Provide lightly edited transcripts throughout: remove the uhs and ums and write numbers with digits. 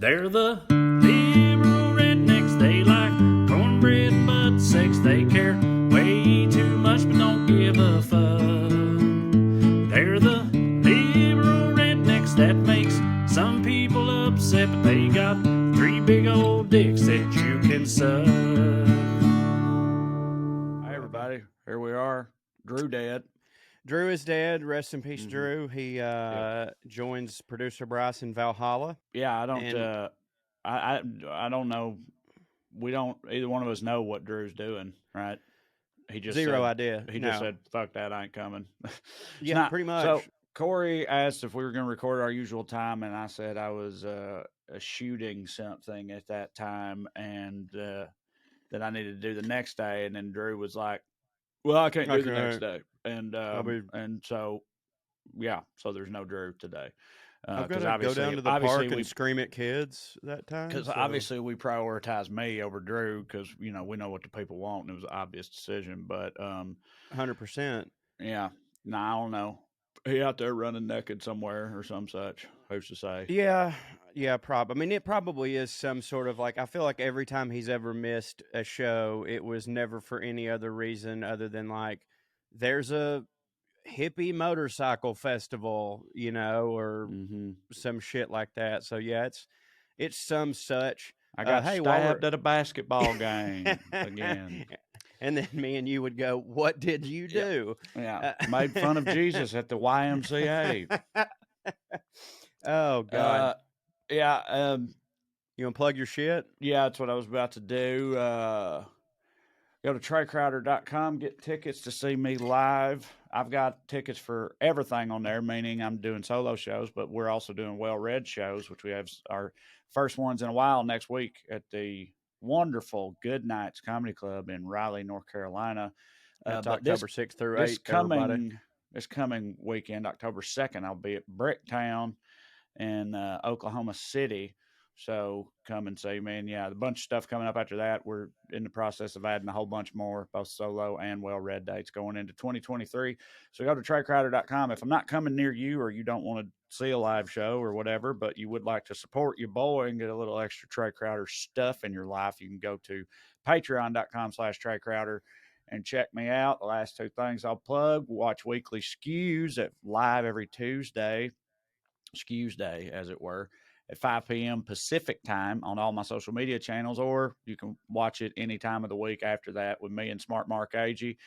They're the liberal rednecks. They like cornbread and butt sex. They care way too much but don't give a fuck. They're the liberal rednecks that makes some people upset, but they got 3 big old dicks that you can suck. Hey everybody, here we are. Drew dead. Drew is dead. Rest in peace, Drew. He joins producer Bryce in Valhalla. Yeah, I don't. I don't know. We don't. Either one of us know what Drew's doing, right? He just Zero idea. He just said, "Fuck that, I ain't coming." Yeah, pretty much. So Corey asked if we were going to record our usual time, and I said I was shooting something at that time, and that I needed to do the next day. And then Drew was like, "Well, I can't do the next day," and so yeah, so there's no Drew today. I've got to go down to the park and scream at kids that time. Because obviously we prioritize me over Drew because, you know, we know what the people want. And it was an obvious decision. But 100%. Yeah. No, I don't know. He out there running naked somewhere or some such. Who's to say? Yeah, probably. I mean, it probably is some sort of like, I feel like every time he's ever missed a show, it was never for any other reason other than like, there's a hippie motorcycle festival, you know, or some shit like that. So yeah, it's some such. I got stabbed at a basketball game again. And then me and you would go, "What did you do?" Yeah. Made fun of Jesus at the YMCA. Oh God. Yeah. You want to plug your shit? Yeah, that's what I was about to do. Go to TraeCrowder.com, get tickets to see me live. I've got tickets for everything on there, meaning I'm doing solo shows, but we're also doing WellRED shows, which we have our first ones in a while next week at the wonderful Good Nights Comedy Club in Raleigh, North Carolina. That's October 6th through 8th. This coming weekend, October 2nd, I'll be at Bricktown in Oklahoma City. So come and see me. And yeah, a bunch of stuff coming up after that. We're in the process of adding a whole bunch more, both solo and WellRED dates going into 2023. So go to TraeCrowder.com. If I'm not coming near you or you don't want to see a live show or whatever, but you would like to support your boy and get a little extra Trae Crowder stuff in your life, you can go to Patreon.com/Trae Crowder and check me out. The last two things I'll plug: watch Weekly Skews at live every Tuesday, Skews Day, as it were, at 5 p.m. Pacific time on all my social media channels, or you can watch it any time of the week after that with me and Smart Mark Agee.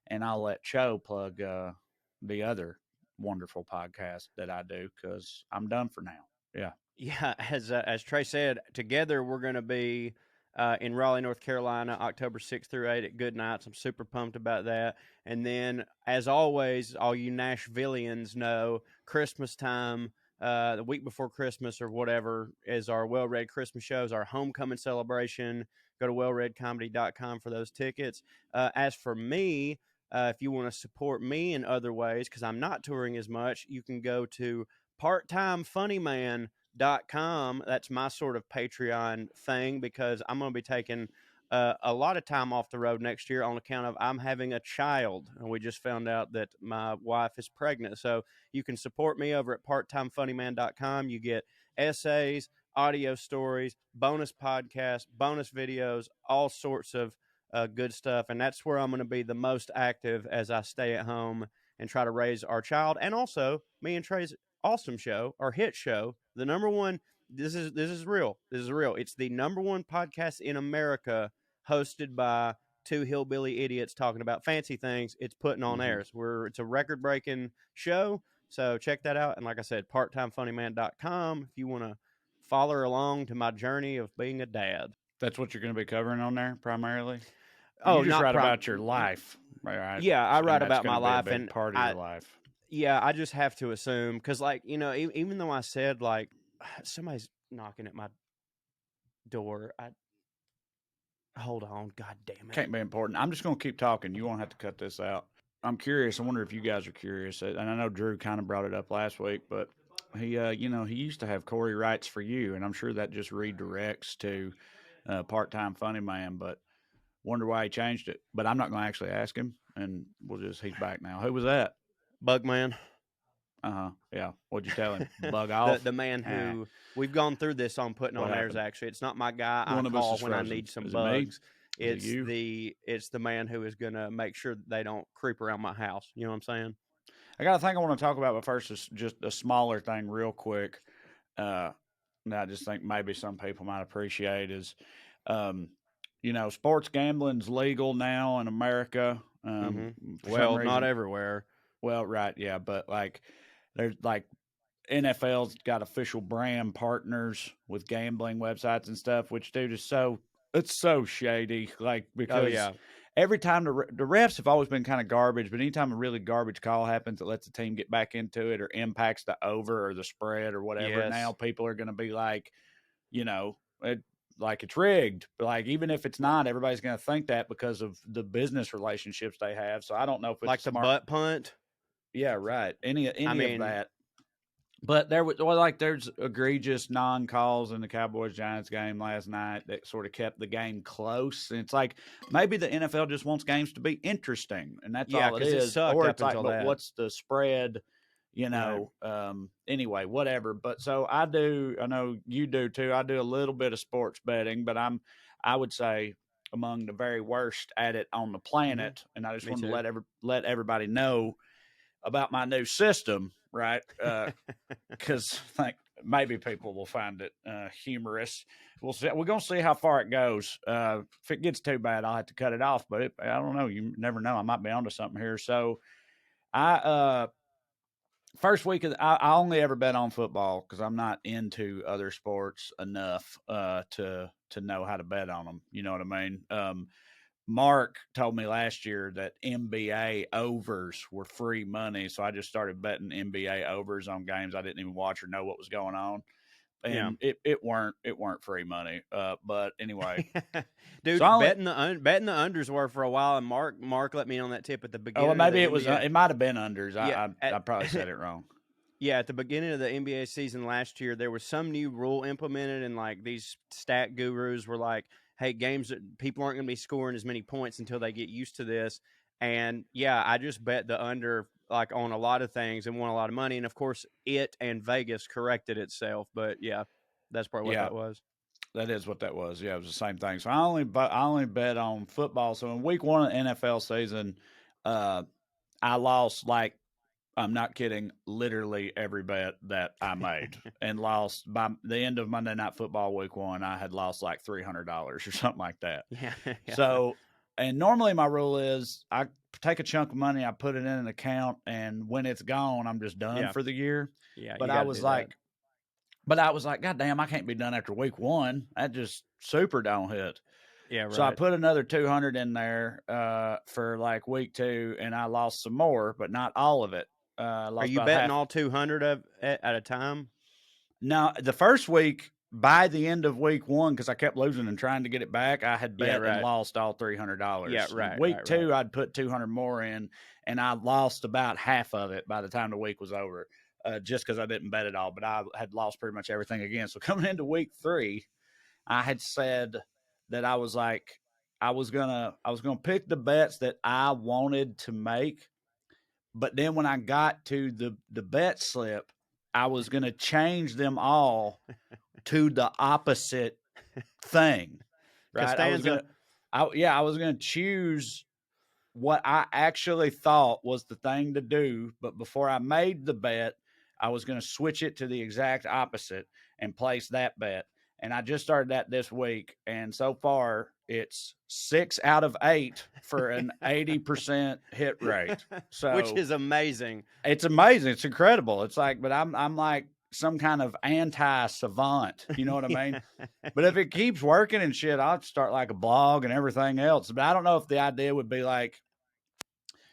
And I'll let Cho plug the other wonderful podcast that I do because I'm done for now. Yeah. Yeah, as Trae said, together we're going to be in Raleigh, North Carolina, October 6th through 8th at Good Nights. I'm super pumped about that. And then, as always, all you Nashvillians know, Christmas time, the week before Christmas or whatever, is our WellRED Christmas shows, our homecoming celebration. Go to wellredcomedy.com for those tickets. As for me, if you want to support me in other ways, because I'm not touring as much, you can go to parttimefunnyman.com. That's my sort of Patreon thing, because I'm going to be taking a lot of time off the road next year on account of I'm having a child. And we just found out that my wife is pregnant. So you can support me over at parttimefunnyman.com. You get essays, audio stories, bonus podcasts, bonus videos, all sorts of good stuff. And that's where I'm going to be the most active as I stay at home and try to raise our child. And also me and Trae's awesome show, our hit show, the number one. This is real. This is real. It's the number one podcast in America, hosted by two hillbilly idiots talking about fancy things. It's putting on airs. It's a record-breaking show, so check that out. And like I said, parttimefunnyman.com if you want to follow along to my journey of being a dad. That's what you're going to be covering on there primarily? Oh, you just write about your life, right? Yeah, I write about my life and part of your life. Yeah, I just have to assume, because, like, you know, even though I said, like, somebody's knocking at my door, hold on, god damn it. Can't be important. I'm just going to keep talking. You won't have to cut this out. I'm curious. I wonder if you guys are curious. And I know Drew kind of brought it up last week, but he, he used to have Corey Writes for You, and I'm sure that just redirects to Part-Time Funny Man, but wonder why he changed it. But I'm not going to actually ask him, and he's back now. Who was that? Bugman. Yeah. What'd you tell him? Bug off. The man who we've gone through this on putting What on airs. happened? Actually, it's not my guy One I of us call is when I frozen. need some Is it me? bugs. Is it you? It's the man who is going to make sure that they don't creep around my house. You know what I'm saying? I got a thing I want to talk about, but first is just a smaller thing, real quick. That I just think maybe some people might appreciate is, sports gambling's legal now in America. For some Well, not reason, everywhere. well, right, yeah, but like there's like NFL's got official brand partners with gambling websites and stuff, which dude is it's so shady. Like Oh because yeah, every time the refs have always been kind of garbage, but anytime a really garbage call happens that lets the team get back into it or impacts the over or the spread or whatever, yes. now people are going to be like, like it's rigged. But like even if it's not, everybody's going to think that because of the business relationships they have. So I don't know if it's Like the smart. butt punt. Yeah, right. Any I of mean, that. But there's egregious non-calls in the Cowboys-Giants game last night that sort of kept the game close. And it's like maybe the NFL just wants games to be interesting, and that's yeah, all it because it is. sucked Or up it's like, until but that. what's the spread? Right. Anyway, whatever. But so I know you do too. I do a little bit of sports betting, but I would say among the very worst at it on the planet. And I just Me wanted too. to let everybody know about my new system, right? Because like maybe people will find it humorous. We'll see. We're gonna see how far it goes. If it gets too bad, I'll have to cut it off. But I don't know. You never know. I might be onto something here. So I first week I only ever bet on football because I'm not into other sports enough to know how to bet on them. You know what I mean? Mark told me last year that NBA overs were free money, so I just started betting NBA overs on games I didn't even watch or know what was going on, Yeah. and it weren't free money. But anyway, Dude, so I only, betting the unders were for a while, and Mark let me in on that tip at the beginning. well, maybe of it the was NBA. it might have been unders. Yeah, I probably said it wrong. yeah, at the beginning of the NBA season last year, there was some new rule implemented, and like these stat gurus were like, "Hey, people aren't going to be scoring as many points until they get used to this." And yeah, I just bet the under like on a lot of things and won a lot of money. And of course, it and Vegas corrected itself. But yeah, that's probably what Yeah, that was. that is what that was. Yeah, it was the same thing. So I only bet on football. So in week one of the NFL season, I lost like, I'm not kidding, literally every bet that I made and lost by the end of Monday Night Football week one. I had lost like $300 or something like that. Yeah. Yeah. So, and normally my rule is I take a chunk of money, I put it in an account, and when it's gone, I'm just done Yeah. for the year. Yeah, But you I got to was do like, that. God damn, I can't be done after week one. That just super don't hit. Yeah, So I right. put another 200 in there for like week two, and I lost some more, but not all of it. Are Lost you about betting half. all 200 at a time? Now, the first week, by the end of week one, because I kept losing and trying to get it back, I had Yeah, bet and right. lost all $300. Yeah, And right, week two, right. I'd put 200 more in, and I lost about half of it by the time the week was over, just because I didn't bet it all. But I had lost pretty much everything again. So coming into week three, I had said that I was like, I was gonna pick the bets that I wanted to make, but then when I got to the bet slip, I was going to change them all to the opposite thing, right? Costanza. I was going to choose what I actually thought was the thing to do, but before I made the bet, I was going to switch it to the exact opposite and place that bet. And I just started that this week, and so far it's 6 out of 8 for an 80% hit rate. So Which is amazing. it's amazing. It's incredible. It's like, but I'm like some kind of anti-savant. You know what I mean? But if it keeps working and shit, I'll start like a blog and everything else. But I don't know if the idea would be like,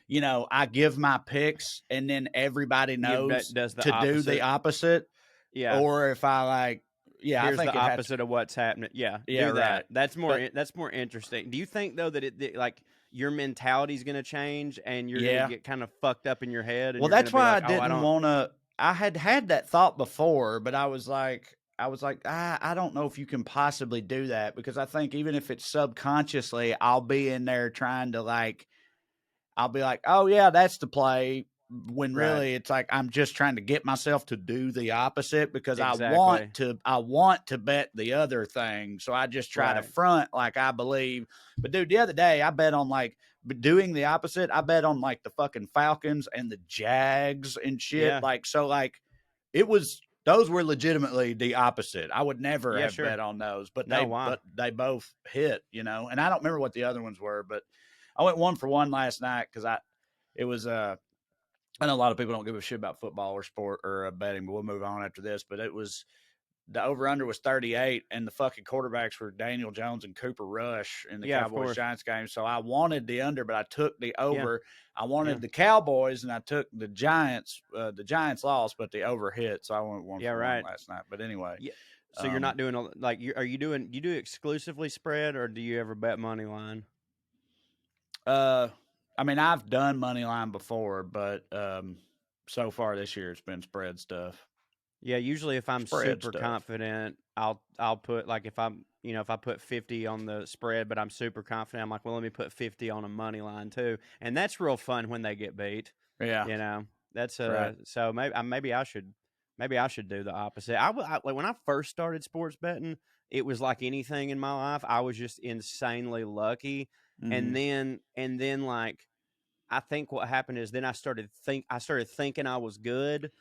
I give my picks and then everybody knows does the to do the opposite, Yeah. or if I like, yeah, Here's I think the it had opposite of what's happening. Yeah, Yeah, do that. right. That's more. But That's more interesting. Do you think though that like your mentality is going to change and you're going yeah, to get kind of fucked up in your head? And well, you're going that's to be why I like, oh, I didn't don't. want to. I had that thought before, but I was like, I don't know if you can possibly do that because I think even if it's subconsciously, I'll be in there trying to like, I'll be like, oh yeah, that's the play. when Right. really it's like I'm just trying to get myself to do the opposite because I Exactly. want to bet the other thing. So I just try to Right. front like I believe. But dude, the other day I bet on like doing the opposite. I bet on like the fucking Falcons and the Jags and shit. Yeah. Like so like those were legitimately the opposite. I would never Yeah, have sure. bet on those, but No, why? they both hit, you know. And I don't remember what the other ones were, but I went 1-for-1 last night because it was I know a lot of people don't give a shit about football or sport or betting, but we'll move on after this. But it was the over under was 38, and the fucking quarterbacks were Daniel Jones and Cooper Rush in the Yeah, of Cowboys course. Giants game. So I wanted the under, but I took the over. I wanted Yeah. the Cowboys, and I took the Giants. The Giants lost, but the over hit, so I went 1-for-1 right. last night. But anyway, Yeah. So you're not doing like are you doing? You do exclusively spread, or do you ever bet money line? I mean, I've done money line before, but so far this year it's been spread stuff. Yeah, usually if I'm Spread super stuff. confident, I'll put like if I'm if I put 50 on the spread, but I'm super confident, I'm like, well, let me put 50 on a money line too, and that's real fun when they get beat. Yeah, That's right. so maybe I should do the opposite. Like when I first started sports betting, it was like anything in my life. I was just insanely lucky, Mhm. and then like I think what happened is then I started thinking I was good.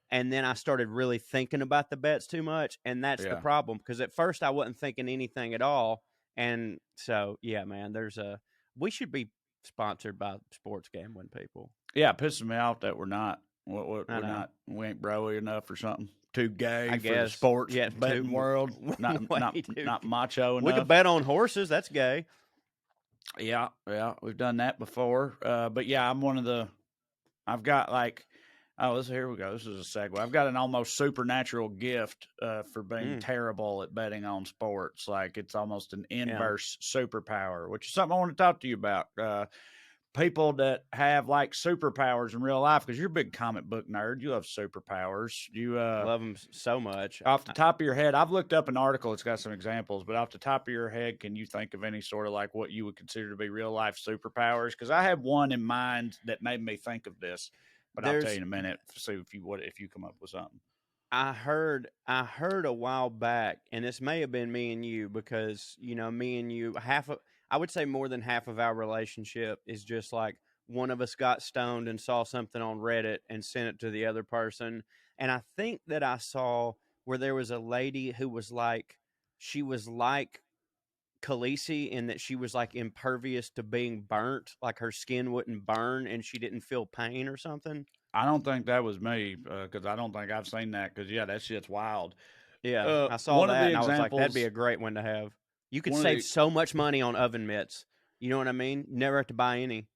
And then I started really thinking about the bets too much, and that's the Yeah. problem. Because at first I wasn't thinking anything at all, and so yeah, man, we should be sponsored by sports gambling people. Yeah, it pisses me off that we're not. I know. We ain't broy enough or something. Too gay I for the guess sports yeah, betting world. Not way too. not macho We enough. could bet on horses. That's gay. Yeah, we've done that before. But yeah, I'm one of the. I've got like, here we go. This is a segue. I've got an almost supernatural gift for being terrible at betting on sports. Like it's almost an inverse superpower, which is something I want to talk to you about. People that have like superpowers in real life, because you're a big comic book nerd. You love superpowers. You love them so much. Off the top of your head, I've looked up an article. It's got some examples, but off the top of your head, can you think of any sort of like what you would consider to be real life superpowers? Because I have one in mind that made me think of this, but I'll tell you in a minute. See if you come up with something. I heard a while back, and this may have been me and you because me and you I would say more than half of our relationship is just like one of us got stoned and saw something on Reddit and sent it to the other person. And I think that I saw where there was a lady who was like, she was like Khaleesi in that she was like impervious to being burnt, like her skin wouldn't burn and she didn't feel pain or something. I don't think that was me because I don't think I've seen that because, yeah, that shit's wild. Yeah, I saw One of that the and I was like, that'd be a examples, great one to have. You could one of save the, so much money on oven mitts. You know what I mean? Never have to buy any.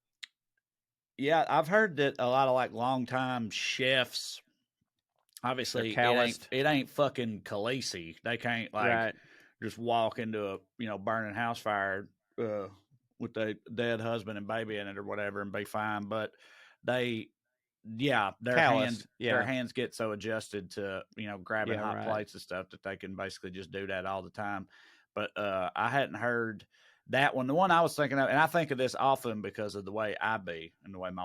yeah, I've heard that a lot of like longtime chefs, They're obviously calloused. it ain't fucking Khaleesi. They can't like Right. just walk into a burning house fire with a dead husband and baby in it or whatever and be fine. But they, yeah, Calloused. their Yeah. hands get so adjusted to grabbing Yeah, hot right. plates and stuff that they can basically just do that all the time. But I hadn't heard that one. The one I was thinking of, and I think of this often because of the way I be and the way my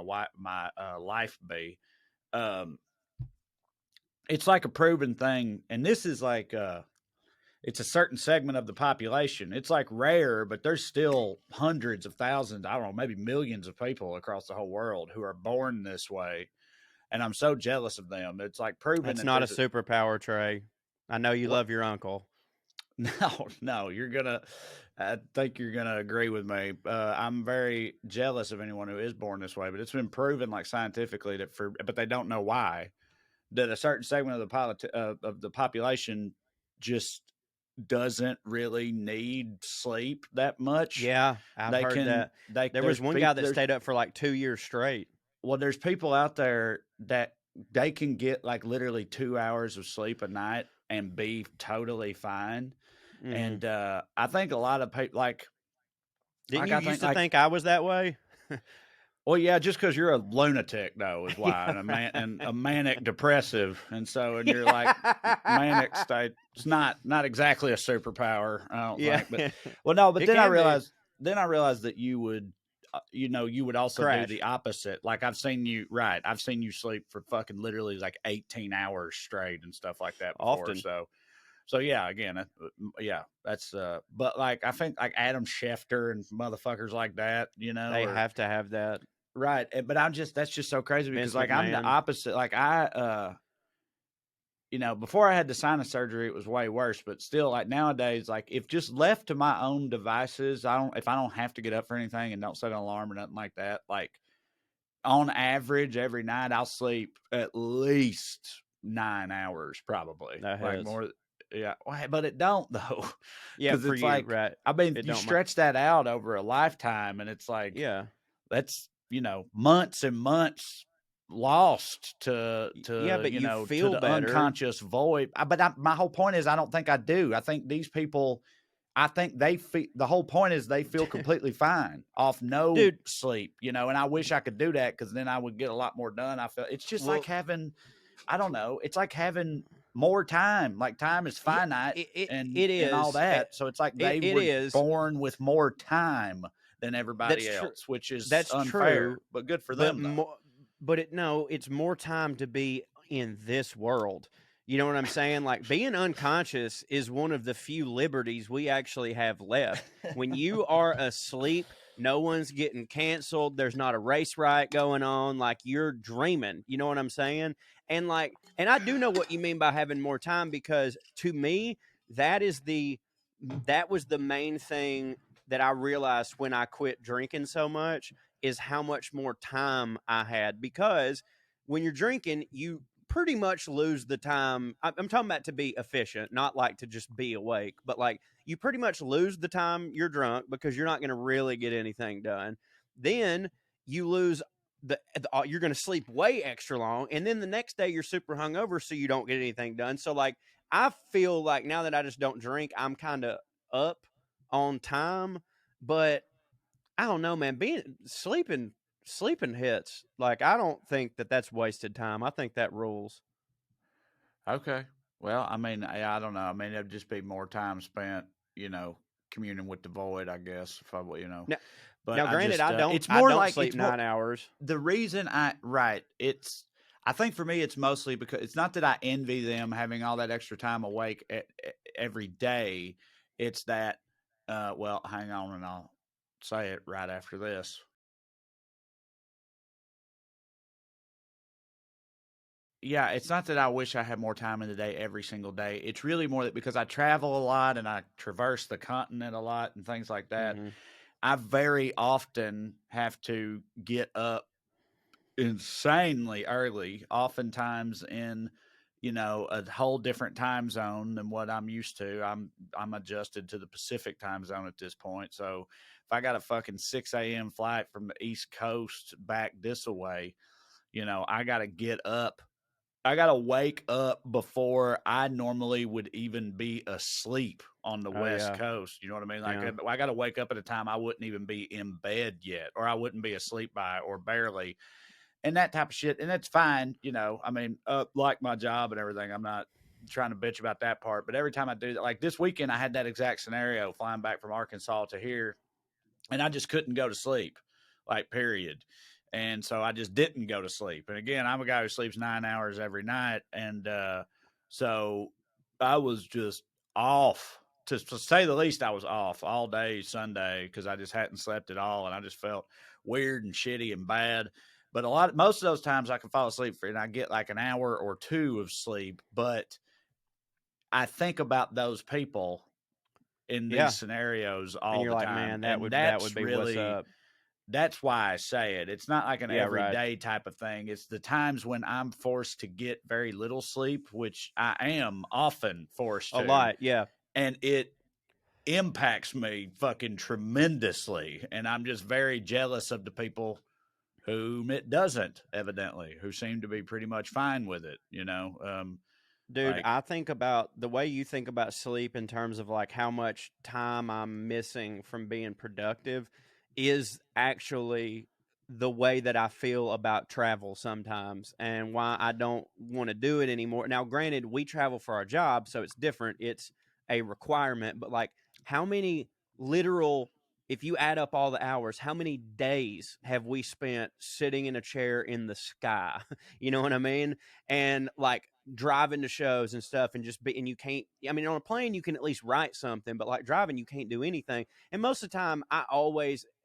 life be. It's like a proven thing, and this is like it's a certain segment of the population. It's like rare, but there's still hundreds of thousands, I don't know, maybe millions of people across the whole world who are born this way. And I'm so jealous of them. It's like proven That's that not a there's superpower, Trey. I know you what? love your uncle. No, I think you're gonna agree with me. I'm very jealous of anyone who is born this way, but it's been proven like scientifically but they don't know why, that a certain segment of the population just doesn't really need sleep that much. Yeah, I've heard that. There was one guy that stayed up for like 2 years straight. Well, there's people out there that they can get like literally 2 hours of sleep a night and be totally fine. Mm-hmm. And I think a lot of people Didn't you used to think I was that way? Well, yeah, just because you're a lunatic, though, is why, and a manic depressive, and you're like manic state. It's not exactly a superpower, I don't think. But well, no, but then I realized that you would you would also Crash. do the opposite. Like I've seen you sleep for fucking literally like 18 hours straight and stuff like that before. Often. So yeah, again, yeah, that's but like I think like Adam Schefter and motherfuckers like that, They have to have that. right. But that's just so crazy because Vince like I'm the McMahon. opposite. Like before I had the sinus surgery, it was way worse. But still, like nowadays, like if just left to my own devices, if I don't have to get up for anything and don't set an alarm or nothing like that, like on average, every night I'll sleep at least 9 hours, probably. That Like has. more, yeah. But it don't though, Yeah, because for it's you, like, right? I mean, It you don't stretch that out over a lifetime, and it's like, Yeah. that's months and months lost to Yeah, but you to feel the better. unconscious void. My whole point is I don't think I do. I think these people, I think they feel, the whole point is they feel completely fine off no Dude. sleep, and I wish I could do that because then I would get a lot more done. I feel it's just like having, I don't know, it's like having more time. Like time is finite and all that. So it's like they were born with more time than everybody else, which is unfair, true, but good for them. It's more time to be in this world. You know what I'm saying? Like being unconscious is one of the few liberties we actually have left. When you are asleep, no one's getting canceled. There's not a race riot going on. Like you're dreaming. You know what I'm saying? And I do know what you mean by having more time, because to me, that was the main thing that I realized when I quit drinking so much, is how much more time I had. Because when you're drinking, you pretty much lose the time. I'm talking about to be efficient, not like to just be awake, but like you pretty much lose the time you're drunk because you're not going to really get anything done. Then you lose you're going to sleep way extra long. And then the next day you're super hungover, so you don't get anything done. So like, I feel like now that I just don't drink, I'm kind of up on time, but I don't know, man. Sleeping hits. Like I don't think that that's wasted time. I think that rules. Okay. Well, I mean, I don't know. I mean, it'd just be more time spent, communing with the void, I guess. If I, But now, granted, I don't. It's more I don't like sleep 9 hours. The reason I think for me, it's mostly because it's not that I envy them having all that extra time awake every day. It's that, well, hang on, and I'll say it right after this. Yeah, it's not that I wish I had more time in the day every single day. It's really more that because I travel a lot and I traverse the continent a lot and things like that, I very often have to get up insanely early, oftentimes in, a whole different time zone than what I'm used to. I'm adjusted to the Pacific time zone at this point. So if I got a fucking 6 a.m. flight from the East Coast back this way, I got to get up. I got to wake up before I normally would even be asleep on the West Coast. You know what I mean? Like I got to wake up at a time I wouldn't even be in bed yet, or I wouldn't be asleep by, or barely, and that type of shit. And that's fine. I mean, like my job and everything, I'm not trying to bitch about that part, but every time I do that, like this weekend, I had that exact scenario flying back from Arkansas to here, and I just couldn't go to sleep, like period. And so I just didn't go to sleep. And again, I'm a guy who sleeps 9 hours every night. And so I was just off, to say the least. I was off all day Sunday because I just hadn't slept at all. And I just felt weird and shitty and bad. But most of those times I can fall asleep and I get like an hour or two of sleep. But I think about those people in these scenarios all the like, time. Man, that would be really, what's up. That's why I say it. It's not like an everyday type of thing. It's the times when I'm forced to get very little sleep, which I am often forced to. A lot, yeah. And it impacts me fucking tremendously. And I'm just very jealous of the people whom it doesn't, evidently, who seem to be pretty much fine with it, Dude, I think about the way you think about sleep in terms of like how much time I'm missing from being productive is actually the way that I feel about travel sometimes, and why I don't want to do it anymore. Now, granted, we travel for our job, so it's different. It's a requirement, but like how many literal if you add up all the hours, how many days have we spent sitting in a chair in the sky? You know what I mean? And like driving to shows and stuff, and and you can't, I mean, on a plane, you can at least write something, but like driving, you can't do anything. And most of the time,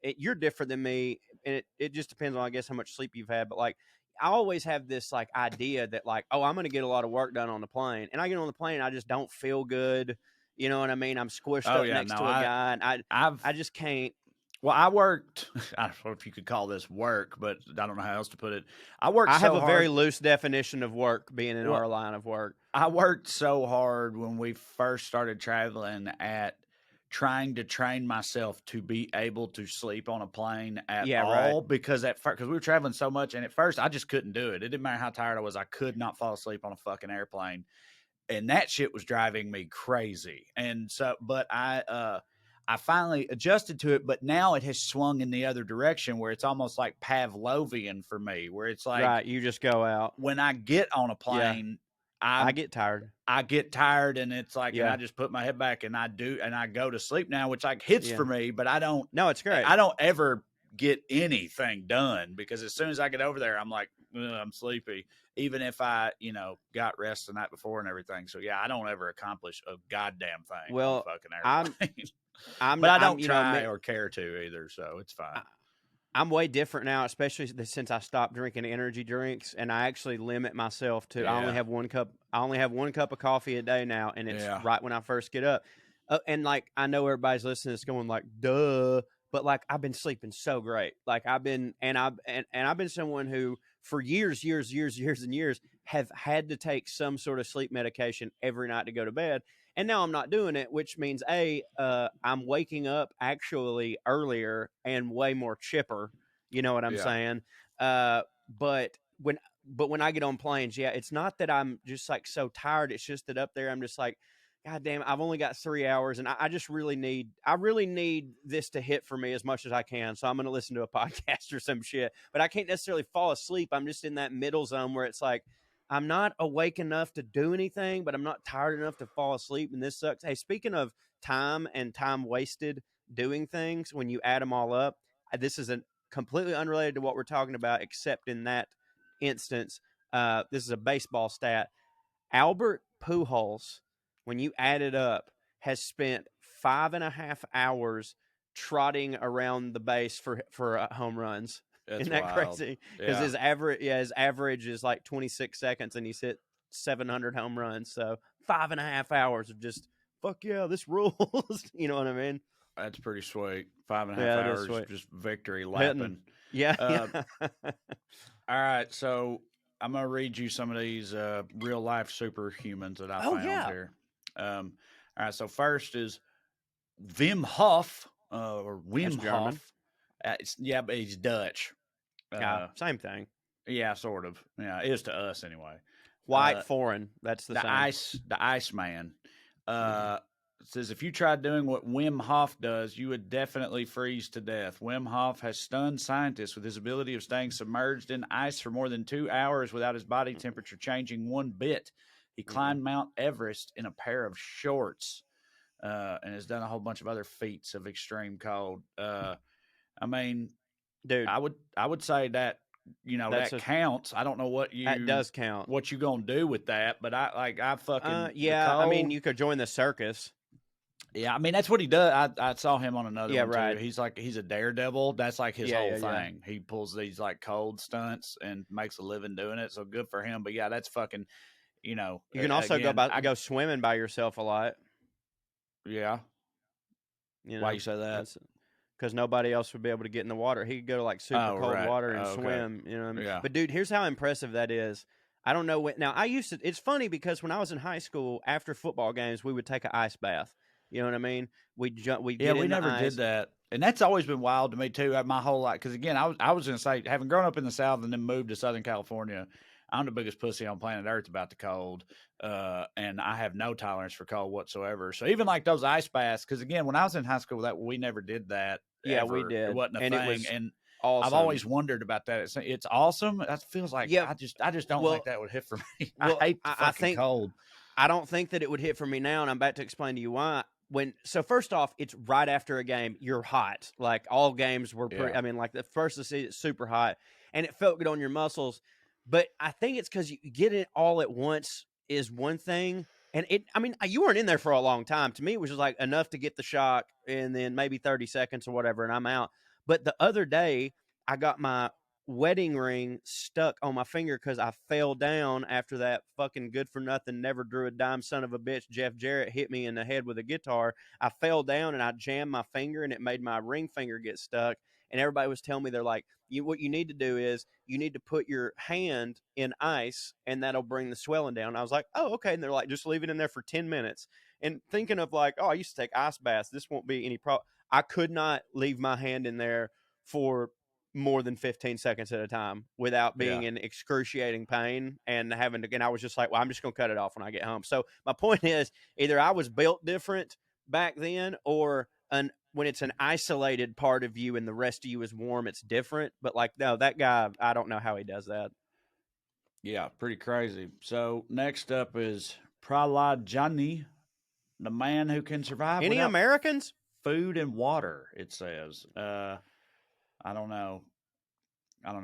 you're different than me. And it just depends on, I guess, how much sleep you've had. But like, I always have this like idea that like, oh, I'm going to get a lot of work done on the plane. And I get on the plane, and I just don't feel good. You know what I mean? I'm squished up next to a guy, and I just can't. Well, I worked. I don't know if you could call this work, but I don't know how else to put it. I have a very loose definition of work being in our line of work. I worked so hard when we first started traveling at trying to train myself to be able to sleep on a plane at all, because we were traveling so much, and at first I just couldn't do it. It didn't matter how tired I was. I could not fall asleep on a fucking airplane. And that shit was driving me crazy. And so, but I finally adjusted to it, but now it has swung in the other direction where it's almost like Pavlovian for me, where it's like, right, you just go out. When I get on a plane, I get tired. And it's like, and I just put my head back and I go to sleep now, which like hits for me, but I don't. No, it's great. I don't ever get anything done, because as soon as I get over there, I'm like, I'm sleepy, even if I, got rest the night before and everything. So yeah, I don't ever accomplish a goddamn thing. Well, on a fucking airplane. but I don't try or care to either, so it's fine. I'm way different now, especially since I stopped drinking energy drinks, and I actually limit myself to I only have one cup. I only have one cup of coffee a day now, and it's right when I first get up. And like, I know everybody's listening, it's going like, duh. But like, I've been sleeping so great. Like I've been someone who for years and years have had to take some sort of sleep medication every night to go to bed. And now I'm not doing it, which means I'm waking up actually earlier and way more chipper. You know what I'm saying? But when I get on planes, it's not that I'm just like so tired. It's just that up there, I'm just like, God damn, I've only got 3 hours, and I really need this to hit for me as much as I can. So I'm going to listen to a podcast or some shit, but I can't necessarily fall asleep. I'm just in that middle zone where it's like, I'm not awake enough to do anything, but I'm not tired enough to fall asleep. And this sucks. Hey, speaking of time and time wasted doing things, when you add them all up, this is completely unrelated to what we're talking about, except in that instance, this is a baseball stat. Albert Pujols, when you add it up, has spent 5.5 hours trotting around the base for home runs. That's Isn't that wild. crazy? Because his average is like 26 seconds, and he's hit 700 home runs. So 5.5 hours of just fuck yeah, this rules. You know what I mean? That's pretty sweet. 5.5 hours, just victory lapping. Yeah. All right, so I'm gonna read you some of these real life superhumans that I found here. All right, so first is Wim Hof, or Wim Hof. But he's Dutch. Same thing. Yeah, sort of. Yeah, it is to us anyway. White, foreign. That's the same. The Iceman. Says, if you tried doing what Wim Hof does, you would definitely freeze to death. Wim Hof has stunned scientists with his ability of staying submerged in ice for more than 2 hours without his body temperature changing one bit. He climbed Mount Everest in a pair of shorts, and has done a whole bunch of other feats of extreme cold. I mean, dude, I would say that, that counts. I don't know that does count. What you gonna do with that? But I fucking I mean, you could join the circus. Yeah, I mean, that's what he does. I saw him on another one right. too. He's a daredevil. That's like his whole thing. He pulls these like cold stunts and makes a living doing it. So good for him. But yeah, that's fucking. You can also go swimming by yourself a lot. Yeah. Why you say that? Because nobody else would be able to get in the water. He could go to like super cold water and swim. You know what I mean? Yeah. But dude, here's how impressive that is. I don't know when. Now I used to. It's funny because when I was in high school, after football games, we would take an ice bath. You know what I mean? We never did that, and that's always been wild to me too. My whole life, because again, I was going to say, having grown up in the South and then moved to Southern California, I'm the biggest pussy on planet Earth about the cold, and I have no tolerance for cold whatsoever. So even like those ice baths, because again, when I was in high school, we never did that. Yeah, ever. we did. It wasn't a thing, it was and awesome. I've always wondered about that. It's awesome. That feels like I just don't think that would hit for me. I hate the fucking cold. I don't think that it would hit for me now, and I'm about to explain to you why. so first off, it's right after a game. You're hot. Like all games were pretty. Yeah. I mean, like the first of the season, it's super hot, and it felt good on your muscles. But I think it's because you get it all at once is one thing. And I mean, you weren't in there for a long time. To me, it was just like enough to get the shock and then maybe 30 seconds or whatever, and I'm out. But the other day, I got my wedding ring stuck on my finger because I fell down after that fucking good for nothing, never drew a dime son of a bitch Jeff Jarrett hit me in the head with a guitar. I fell down and I jammed my finger and it made my ring finger get stuck. And everybody was telling me, they're like, what you need to do is you need to put your hand in ice and that'll bring the swelling down. I was like, oh, okay. And they're like, just leave it in there for 10 minutes. And thinking of like, oh, I used to take ice baths. This won't be any problem. I could not leave my hand in there for more than 15 seconds at a time without being in excruciating pain and having to, and I was just like, well, I'm just going to cut it off when I get home. So my point is either I was built different back then or when it's an isolated part of you and the rest of you is warm, it's different. But like, no, that guy, I don't know how he does that. Yeah, pretty crazy. So next up is Prala Johnny, the man who can survive Any without Americans? food and water, it says. I don't know.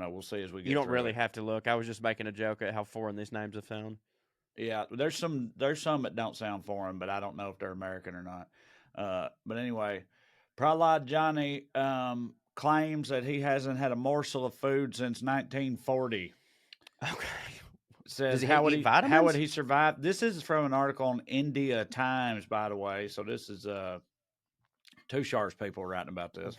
We'll see as we get. You don't through really it. have to look. I was just making a joke at how foreign these names have sound. Yeah, there's some that don't sound foreign, but I don't know if they're American or not. But anyway, Prala Johnny claims that he hasn't had a morsel of food since 1940. Okay. Says Does he how would eat he vitamins? survive? This is from an article on India Times, by the way. So this is two Sharps people writing about this.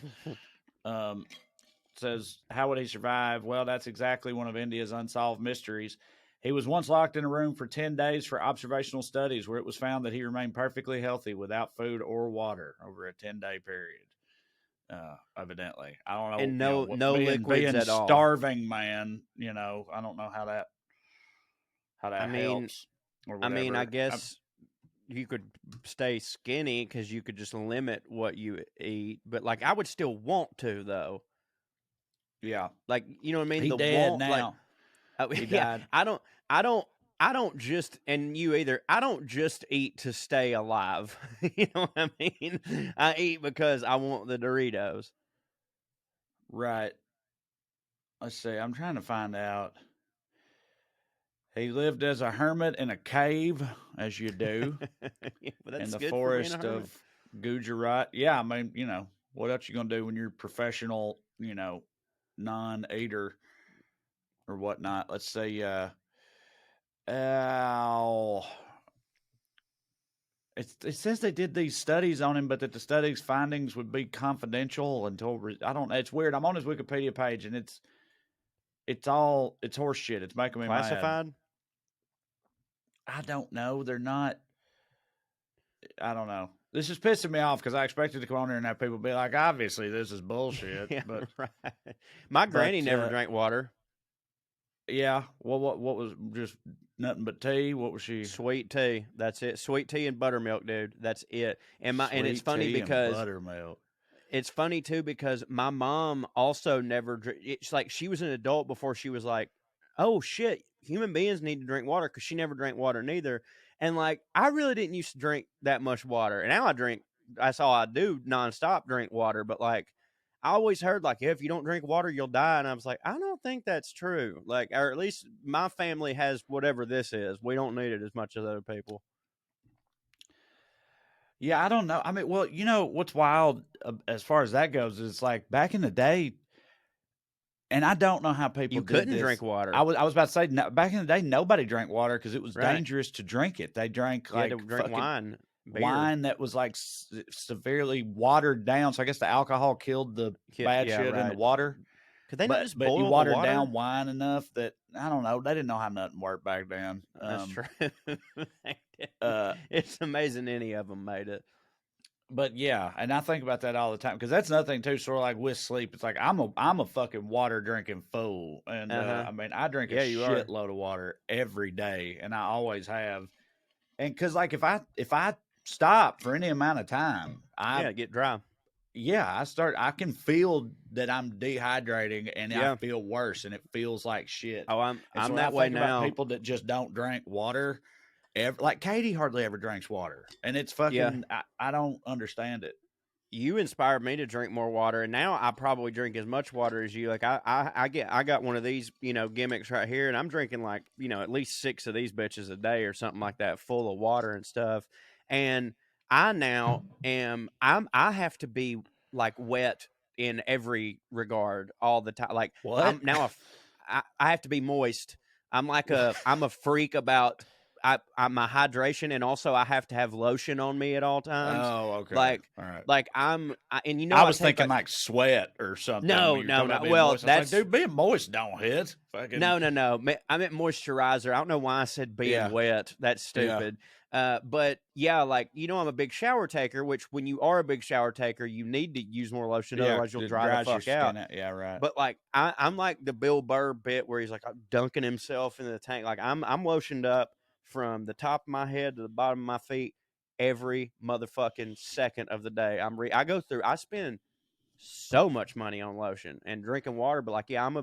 Says how would he survive? Well, that's exactly one of India's unsolved mysteries. He was once locked in a room for 10 days for observational studies where it was found that he remained perfectly healthy without food or water over a 10-day period. Evidently, I don't know. And no liquids being at all. Starving man, I don't know how that helps. Or I mean, I whatever. guess you could stay skinny because you could just limit what you eat. But like, I would still want to though. Yeah, Like, you know what I mean? he The dead want, now. like, He yeah, died. I don't just, and you either, I don't just eat to stay alive. You know what I mean? I eat because I want the Doritos. Right. Let's see. I'm trying to find out. He lived as a hermit in a cave, as you do, Yeah, but in that's the good forest for being a hermit. of Gujarat. Yeah, I mean, what else you gonna do when you're professional, non-eater or whatnot? Let's say, it says they did these studies on him, but that the studies findings would be confidential until I don't know. It's weird. I'm on his Wikipedia page, and it's horse shit. It's making me mad. Classified? I don't know. They're not. I don't know. This is pissing me off because I expected to come on here and have people be like, obviously this is bullshit. Yeah, but right. My granny never drank water. yeah. Well, what was just nothing but tea? What was she? Sweet tea. That's it. Sweet tea and buttermilk, dude. That's it. And it's funny because buttermilk. it's funny too because my mom also never. It's like she was an adult before she was like, oh shit, human beings need to drink water because she never drank water neither. And like, I really didn't used to drink that much water. And now I drink, that's all I do nonstop, drink water. But like, I always heard like, if you don't drink water, you'll die. And I was like, I don't think that's true. Like, or at least my family has whatever this is. We don't need it as much as other people. Yeah, I don't know. I mean, well, what's wild as far as that goes is like back in the day, and I don't know how people You did couldn't this. drink water. I was about to say back in the day, nobody drank water because it was Right. dangerous to drink it. They drank You had like to drink wine. Beer. wine that was like severely watered down. So I guess the alcohol killed the bad shit in the water. Could they not just but boil you the watered water? down wine enough that I don't know. They didn't know how nothing worked back then. That's true. uh, It's amazing any of them made it. But yeah, and I think about that all the time because that's another thing too. Sort of like with sleep, it's like I'm a fucking water drinking fool, and I mean I drink a shitload of water every day, and I always have. And because like if I stop for any amount of time, I get dry. Yeah, I can feel that I'm dehydrating, and I feel worse, and it feels like shit. Oh, I'm so that way now. About people that just don't drink water. like Katie hardly ever drinks water, and it's fucking. I don't understand it. You inspired me to drink more water, and now I probably drink as much water as you. Like I got one of these, gimmicks right here, and I'm drinking like, at least 6 of these bitches a day or something like that, full of water and stuff. And I now I have to be like wet in every regard all the time. Like What? I'm now I have to be moist. I'm a freak about my hydration, and also I have to have lotion on me at all times. Oh, okay. Like, all right. Like I was thinking like sweat or something. No, when you were talking about being well, moist. I was like, dude, being moist don't hit. Fucking... No. I meant moisturizer. I don't know why I said being wet. That's stupid. But yeah, like, I'm a big shower taker, which when you are a big shower taker, you need to use more lotion. Otherwise you'll dry the fuck out. Yeah, right. But like, I'm like the Bill Burr bit where he's like dunking himself into the tank. Like I'm lotioned up from the top of my head to the bottom of my feet every motherfucking second of the day. I spend so much money on lotion and drinking water, but like, yeah, I'm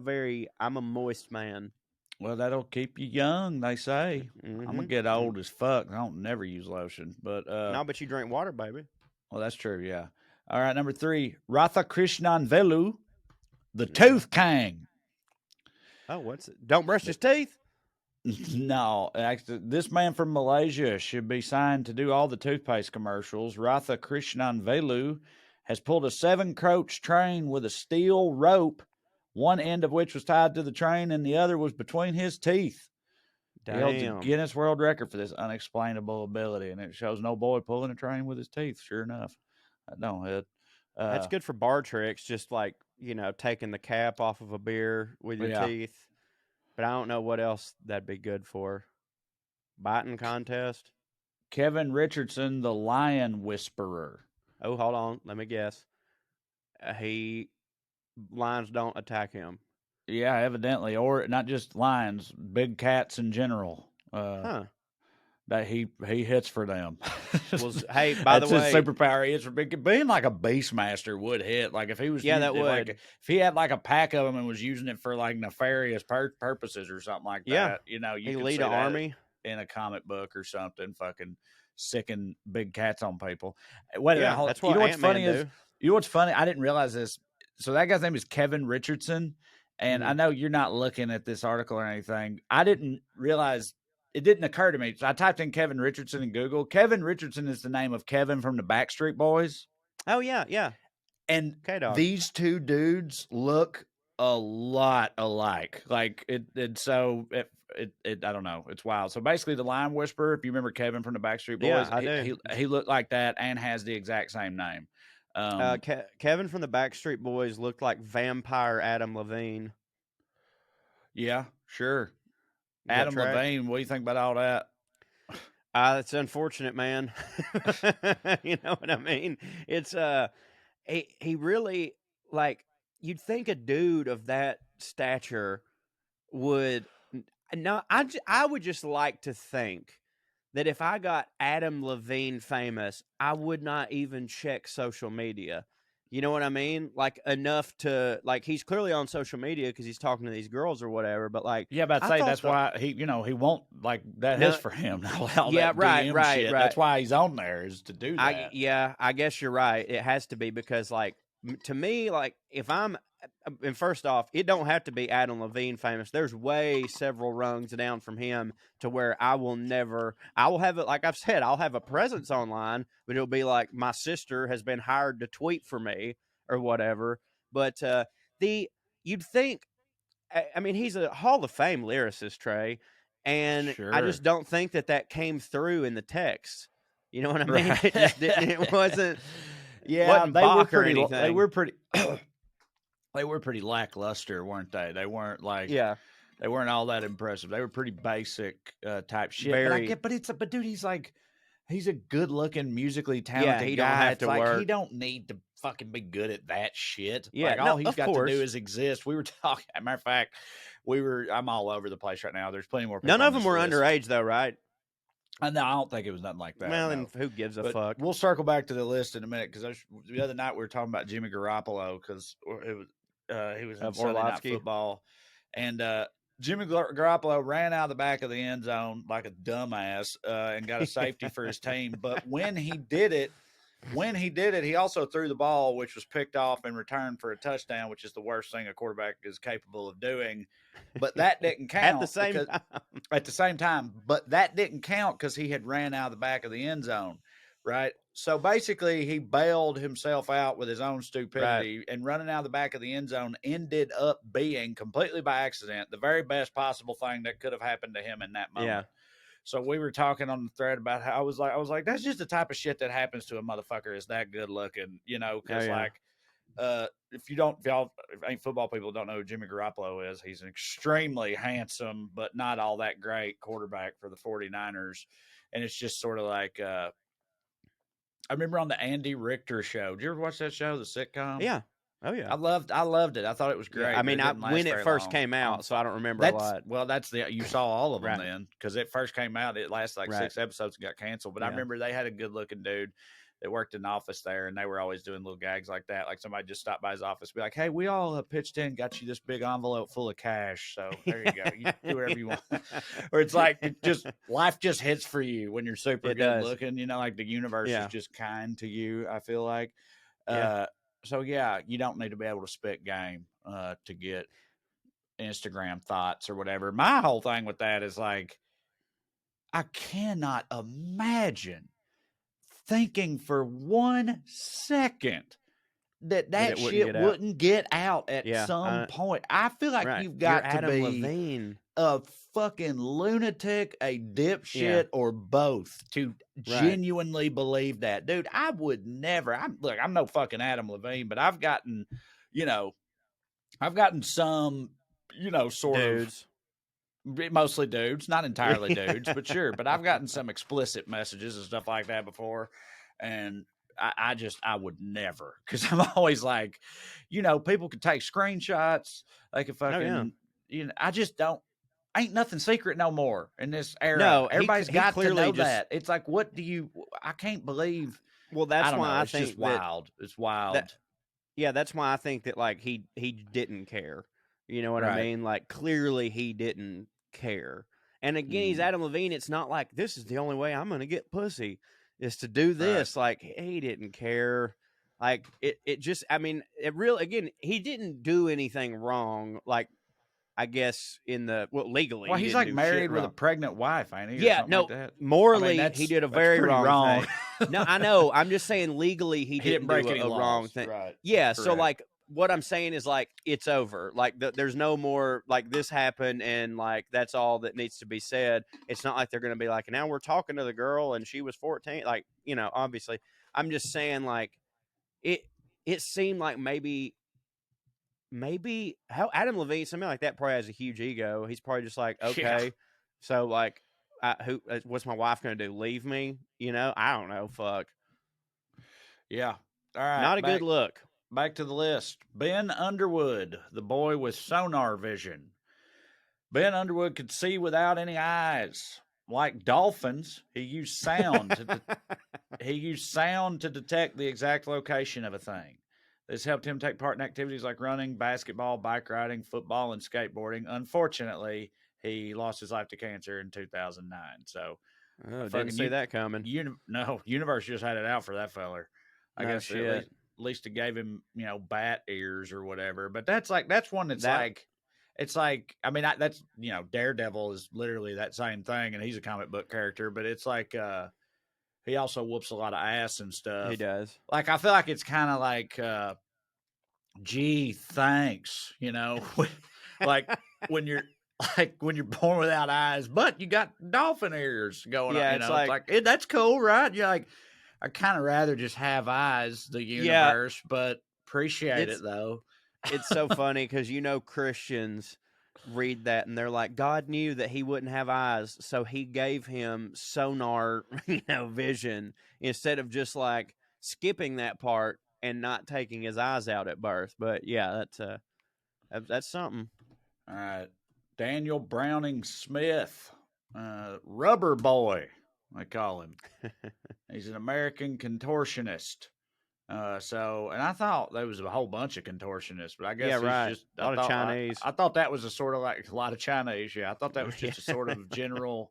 a moist man. Well, that'll keep you young, they say. Mm-hmm. I'm gonna get old as fuck. I don't never use lotion, but no, but you drink water, baby. Well, that's true. Yeah. All right, number 3, Radhakrishnan Velu, the Tooth King. Oh, what's it? Don't brush his teeth. No, actually, this man from Malaysia should be signed to do all the toothpaste commercials. Radhakrishnan Velu has pulled a 7-coach train with a steel rope, one end of which was tied to the train and the other was between his teeth. Damn. He holds a Guinness World Record for this unexplainable ability, and it shows no boy pulling a train with his teeth. Sure enough, that don't hit. That's good for bar tricks, just like, taking the cap off of a beer with your teeth. But I don't know what else that'd be good for. Biting contest. Kevin Richardson, the Lion Whisperer. Oh, hold on. Let me guess. Lions don't attack him. Yeah, evidently, or not just lions, big cats in general. That he hits for them. Well, hey, by the way, that's his superpower. It's being like a Beastmaster would hit. Like if he was, that would. Like, if he had like a pack of them and was using it for like nefarious purposes or something like that. You he lead an army in a comic book or something. Fucking sicking big cats on people. Wait a minute, that's what you know what's Ant-Man funny do. is you know what's funny. I didn't realize this. So that guy's name is Kevin Richardson, and I know you're not looking at this article or anything. I didn't realize. It didn't occur to me. So I typed in Kevin Richardson in Google. Kevin Richardson is the name of Kevin from the Backstreet Boys. Oh, yeah. And K-Dog. These two dudes look a lot alike. Like so I don't know. It's wild. So basically the Lion Whisperer, if you remember Kevin from the Backstreet Boys, I do. He looked like that and has the exact same name. Kevin from the Backstreet Boys looked like vampire Adam Levine. Yeah, sure. Adam Levine, what do you think about all that? It's unfortunate, man. You know what I mean? It's he really, like, you'd think a dude of that stature would I would just like to think that if I got Adam Levine famous, I would not even check social media. You know what I mean? Like enough to like he's clearly on social media because he's talking to these girls or whatever. But like, yeah, but I'd say that's why he won't like that is for him. Right. That's why he's on there is to do that. I guess you're right. It has to be because like to me, like if I'm and first off, it don't have to be Adam Levine famous. There's way several rungs down from him to where I will have it. Like I've said, I'll have a presence online, but it'll be like my sister has been hired to tweet for me or whatever. But you'd think, I mean, he's a Hall of Fame lyricist, Trae, and sure. I just don't think that came through in the text. You know what I mean? Right. It just didn't. It wasn't. Yeah, they were pretty. They were pretty. They were pretty lackluster, weren't they? They weren't like, they weren't all that impressive. They were pretty basic type shit. But dude, he's a good looking, musically talented he guy. Don't have to work. He don't need to fucking be good at that shit. Yeah, like, all he's got to do is exist. We were talking. As a matter of fact, I'm all over the place right now. There's plenty more. None of them were underage, though, right? No, I don't think it was nothing like that. Well, then who gives a fuck? We'll circle back to the list in a minute because the other night we were talking about Jimmy Garoppolo because it was. He was in Sunday Night Football, and Jimmy Garoppolo ran out of the back of the end zone like a dumbass and got a safety for his team. But when he did it, he also threw the ball, which was picked off and returned for a touchdown, which is the worst thing a quarterback is capable of doing. But that didn't count At the same time. At the same time. But that didn't count because he had ran out of the back of the end zone, right? So basically, he bailed himself out with his own stupidity, and running out of the back of the end zone ended up being completely by accident the very best possible thing that could have happened to him in that moment. Yeah. So we were talking on the thread about how I was like, that's just the type of shit that happens to a motherfucker is that good looking, because if y'all ain't football people don't know who Jimmy Garoppolo is, he's an extremely handsome but not all that great quarterback for the 49ers. And it's just sort of like I remember on the Andy Richter show. Did you ever watch that show, the sitcom? Yeah. Oh yeah. I loved it. I thought it was great. Yeah. I mean, when it first came out, so I don't remember a lot. Well, you saw all of them Right. then, because it first came out. It lasted like 6 episodes and got canceled. But I remember they had a good looking dude that worked in the office there, and they were always doing little gags like that. Like somebody just stopped by his office, be like, "Hey, we all pitched in, got you this big envelope full of cash. So there you go. You do whatever you want." Or it's like life just hits for you when you're super good looking. Like the universe is just kind to you. I feel like. So you don't need to be able to spit game to get Instagram thoughts or whatever. My whole thing with that is like, I cannot imagine thinking for 1 second that shit wouldn't get out at some point. I feel like you've got to Adam be Levine. a fucking lunatic, a dipshit, or both to genuinely believe that. Dude, I would never. I'm no fucking Adam Levine, but I've gotten some, sort Dudes. of mostly dudes, not entirely dudes, but sure. But I've gotten some explicit messages and stuff like that before. And I would never, because I'm always like, people can take screenshots. They can fucking, I just don't. Ain't nothing secret no more in this era. No, everybody's got to know just, that. It's like, I can't believe. Well, that's why I it's think just wild. It's wild. That's why I think that like he didn't care. You know what I mean? Like clearly he didn't care. And again, he's Adam Levine. It's not like this is the only way I'm going to get pussy is to do this. Like he didn't care. Like it just, I mean, again, he didn't do anything wrong. Like, I guess legally. Well, he's like married with a pregnant wife, ain't he? Yeah, no, like that? morally, he did a very wrong thing. No, I know. I'm just saying legally, he didn't break do any a laws. wrong thing. Right. Yeah, Correct. so like what I'm saying is like it's over. Like there's no more like this happened and like that's all that needs to be said. It's not like they're going to be like, now we're talking to the girl and she was 14. Like, obviously. I'm just saying like it seemed like maybe how Adam Levine, something like that, probably has a huge ego. He's probably just like, okay, so like, what's my wife gonna do? Leave me? I don't know. Fuck. Yeah. All right. Not a good look. Back to the list. Ben Underwood, the boy with sonar vision. Ben Underwood could see without any eyes. Like dolphins, he used sound to detect the exact location of a thing. This helped him take part in activities like running, basketball, bike riding, football, and skateboarding. Unfortunately, he lost his life to cancer in 2009. So, didn't see that coming. Universe just had it out for that feller. I guess shit. At least it gave him, bat ears or whatever. But that's one that's it's like, I mean, that's, Daredevil is literally that same thing, and he's a comic book character. But it's like, he also whoops a lot of ass and stuff. He does. Like, I feel like it's kind of like, gee, thanks, like when you're born without eyes, but you got dolphin ears going on. It's like that's cool, right? You're like, I kind of rather just have eyes, the universe, but appreciate it though. It's so funny because Christians read that and they're like, God knew that he wouldn't have eyes, so he gave him sonar, vision instead of just like skipping that part and not taking his eyes out at birth. But yeah, that's something. All right, Daniel Browning Smith, Rubber Boy, I call him. He's an American contortionist. So, and I thought there was a whole bunch of contortionists, but I guess Yeah, he's right. just. A lot of Chinese. I thought that was a sort of like a lot of Chinese. Yeah, I thought that was just a sort of general,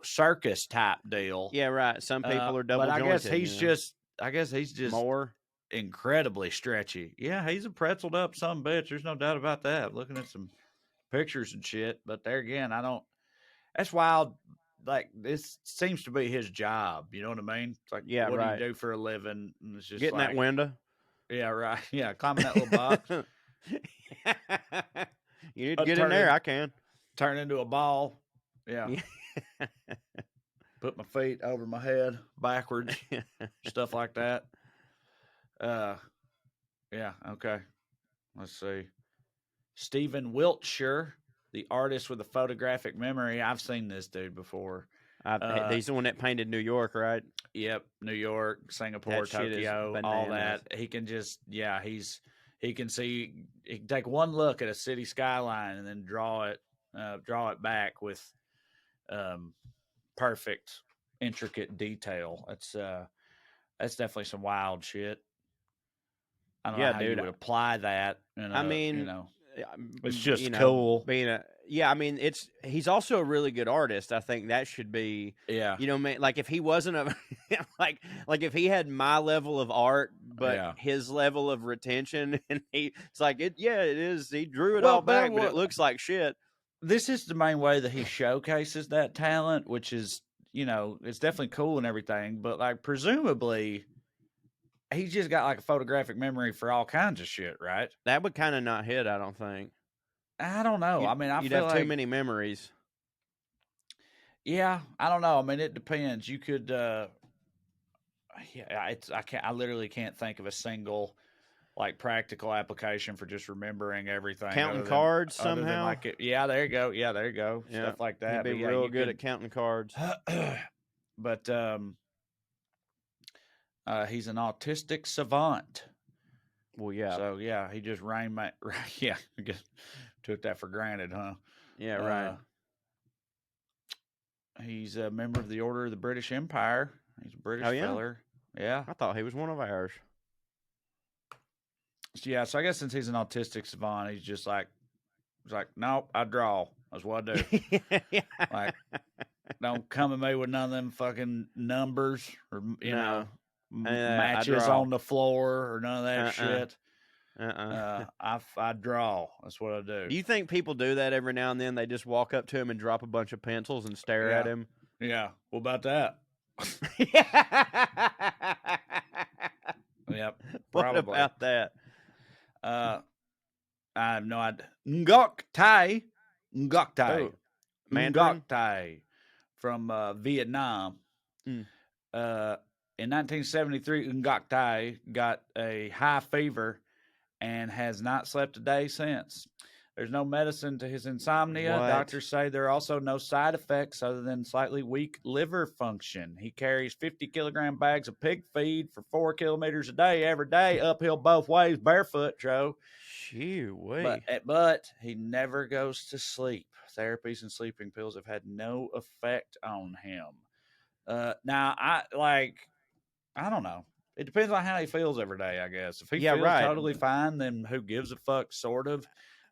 circus type deal. Yeah, right. Some people are double but I jointed. guess he's just. I guess he's just more. incredibly stretchy. Yeah, he's a pretzeled up some bitch. There's no doubt about that. Looking at some pictures and shit, but there again, I don't. That's wild. Like this seems to be his job. You know what I mean? It's like, Yeah, what right. do you do for a living? And it's just Getting like, that window. yeah, right. Yeah, climbing that little box. You need to get in there. I can turn into a ball. Yeah. Yeah. Put my feet over my head backwards, stuff like that. Yeah. Okay. Let's see. Stephen Wiltshire, the artist with a photographic memory. I've seen this dude before. He's the one that painted New York, right? Yep, New York, Singapore, That shit is Tokyo, all bananas. that. He can just, yeah, he can see. He can take one look at a city skyline and then draw it back with perfect, intricate detail. That's definitely some wild shit. I don't know how you would apply that. I mean, it's just cool. I mean, he's also a really good artist. I think that should be, man, like if he wasn't a, like if he had my level of art, but his level of retention, and it's like, it is. He drew it all back, but it looks like shit. This is the main way that he showcases that talent, which is, it's definitely cool and everything, but like presumably he's just got like a photographic memory for all kinds of shit, right? That would kind of not hit, I don't think. I don't know. You'd have too many memories. Yeah, I don't know. I mean, it depends. You could, I literally can't think of a single like practical application for just remembering everything. Counting cards somehow. Yeah, there you go. Yeah, there you go. Yeah. Stuff like that. He'd be real good at counting cards. But he's an autistic savant. Well, yeah. So yeah, he just I guess took that for granted, huh? Yeah, right. He's a member of the Order of the British Empire. He's a British feller. Yeah. I thought he was one of ours. Yeah, so I guess since he's an autistic savant, he's like, nope, I draw. That's what I do. Like, don't come at me with none of them fucking numbers or matches on the floor or none of that shit. I draw. That's what I do. Do you think people do that every now and then? They just walk up to him and drop a bunch of pencils and stare at him? Yeah. What about that? Yep. Probably. What about that? I have no idea. Ngok Tai. Mandarin? Ngok Tai from Vietnam. In 1973, Ngok Tai got a high fever and has not slept a day since. There's no medicine to his insomnia. What? Doctors say there are also no side effects other than slightly weak liver function. He carries 50-kilogram bags of pig feed for 4 kilometers a day every day, uphill both ways, barefoot, Joe. But he never goes to sleep. Therapies and sleeping pills have had no effect on him. Now, I don't know. It depends on how he feels every day, I guess. If he feels totally fine, then who gives a fuck, sort of.